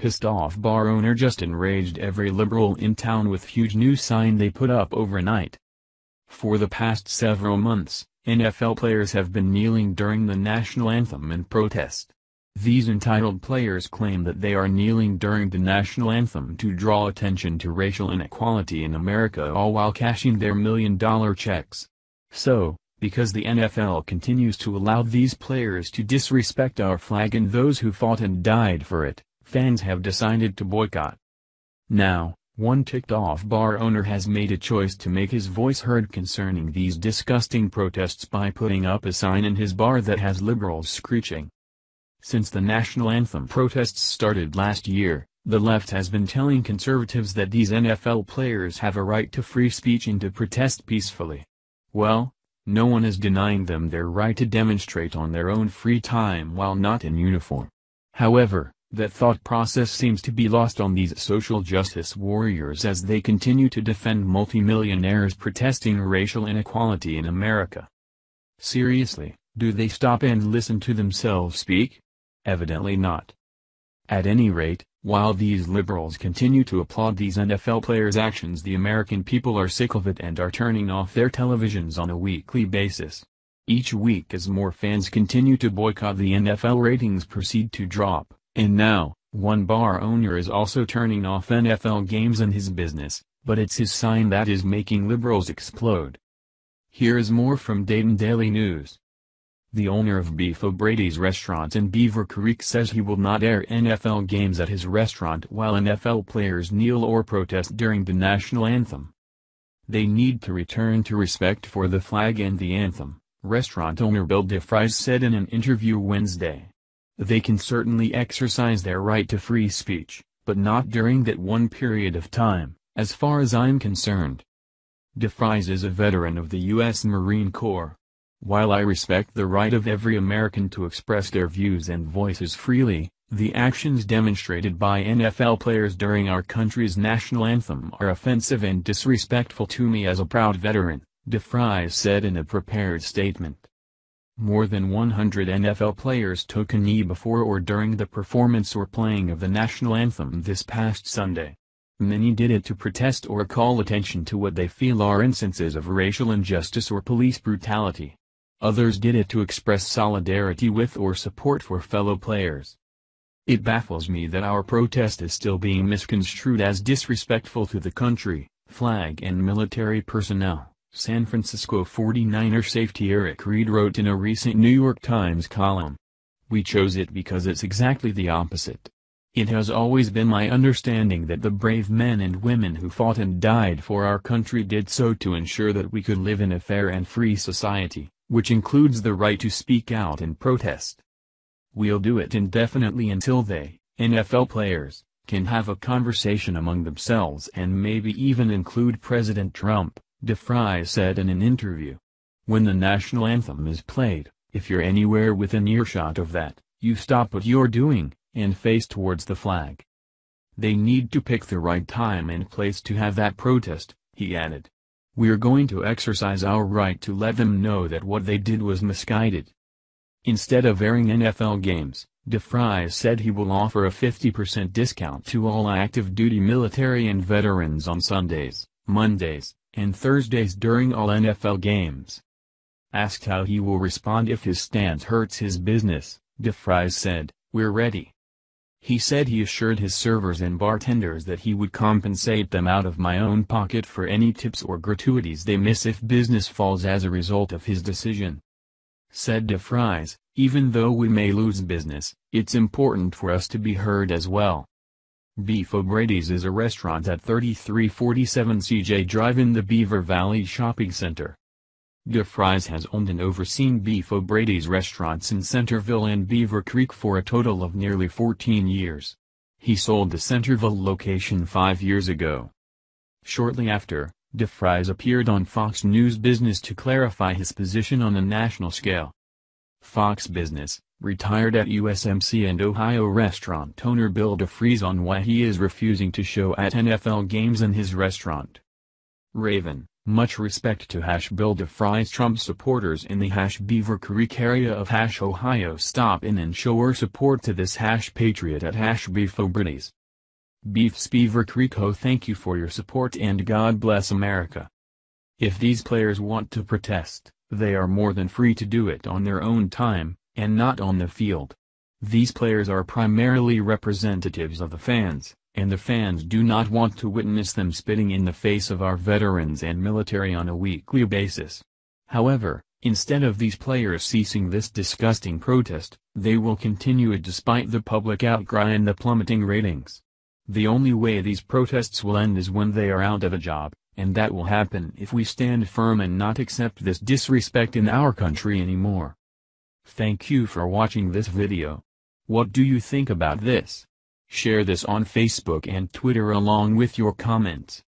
pissed-off bar owner just enraged every liberal in town with huge new sign they put up overnight. For the past several months, NFL players have been kneeling during the national anthem in protest. These entitled players claim that they are kneeling during the national anthem to draw attention to racial inequality in America, all while cashing their million-dollar checks. So, because the NFL continues to allow these players to disrespect our flag and those who fought and died for it, fans have decided to boycott. Now, one ticked-off bar owner has made a choice to make his voice heard concerning these disgusting protests by putting up a sign in his bar that has liberals screeching. Since the national anthem protests started last year, the left has been telling conservatives that these NFL players have a right to free speech and to protest peacefully. Well, no one is denying them their right to demonstrate on their own free time while not in uniform. However, that thought process seems to be lost on these social justice warriors as they continue to defend multimillionaires protesting racial inequality in America. Seriously, do they stop and listen to themselves speak? Evidently not. At any rate, while these liberals continue to applaud these NFL players' actions, the American people are sick of it and are turning off their televisions on a weekly basis. Each week as more fans continue to boycott, the NFL ratings proceed to drop, and now, one bar owner is also turning off NFL games in his business, but it's his sign that is making liberals explode. Here is more from Dayton Daily News. The owner of Beef O'Brady's restaurant in Beaver Creek says he will not air NFL games at his restaurant while NFL players kneel or protest during the national anthem. They need to return to respect for the flag and the anthem, restaurant owner Bill DeFries said in an interview Wednesday. They can certainly exercise their right to free speech, but not during that one period of time, as far as I'm concerned. DeFries is a veteran of the U.S. Marine Corps. While I respect the right of every American to express their views and voices freely, the actions demonstrated by NFL players during our country's national anthem are offensive and disrespectful to me as a proud veteran, DeFries said in a prepared statement. More than 100 NFL players took a knee before or during the performance or playing of the national anthem this past Sunday. Many did it to protest or call attention to what they feel are instances of racial injustice or police brutality. Others did it to express solidarity with or support for fellow players. It baffles me that our protest is still being misconstrued as disrespectful to the country, flag and military personnel, San Francisco 49er safety Eric Reed wrote in a recent New York Times column. We chose it because it's exactly the opposite. It has always been my understanding that the brave men and women who fought and died for our country did so to ensure that we could live in a fair and free society, which includes the right to speak out and protest. We'll do it indefinitely until they, NFL players, can have a conversation among themselves and maybe even include President Trump, DeFries said in an interview. When the national anthem is played, if you're anywhere within earshot of that, you stop what you're doing and face towards the flag. They need to pick the right time and place to have that protest, he added. We're going to exercise our right to let them know that what they did was misguided. Instead of airing NFL games, DeFries said he will offer a 50% discount to all active-duty military and veterans on Sundays, Mondays, and Thursdays during all NFL games. Asked how he will respond if his stance hurts his business, DeFries said, "We're ready." He said he assured his servers and bartenders that he would compensate them out of my own pocket for any tips or gratuities they miss if business falls as a result of his decision. Said DeFries, even though we may lose business, it's important for us to be heard as well. Beef O'Brady's is a restaurant at 3347 CJ Drive in the Beaver Valley Shopping Center. DeFries has owned and overseen Beef O'Brady's restaurants in Centerville and Beaver Creek for a total of nearly 14 years. He sold the Centerville location 5 years ago. Shortly after, DeFries appeared on Fox News Business to clarify his position on a national scale. Fox Business, retired at USMC and Ohio restaurant owner Bill DeFries on why he is refusing to show at NFL games in his restaurant. Raven, Much respect to Bill DeFries. Trump supporters in the Beaver Creek area of Ohio stop in and show our support to this patriot at #BeefObrities. Beefs Beaver Creek. Oh, thank you for your support and God bless America. If these players want to protest, they are more than free to do it on their own time, and not on the field. These players are primarily representatives of the fans, and the fans do not want to witness them spitting in the face of our veterans and military on a weekly basis. However, instead of these players ceasing this disgusting protest, they will continue it despite the public outcry and the plummeting ratings. The only way these protests will end is when they are out of a job, and that will happen if we stand firm and not accept this disrespect in our country anymore. Thank you for watching this video. What do you think about this? Share this on Facebook and Twitter along with your comments.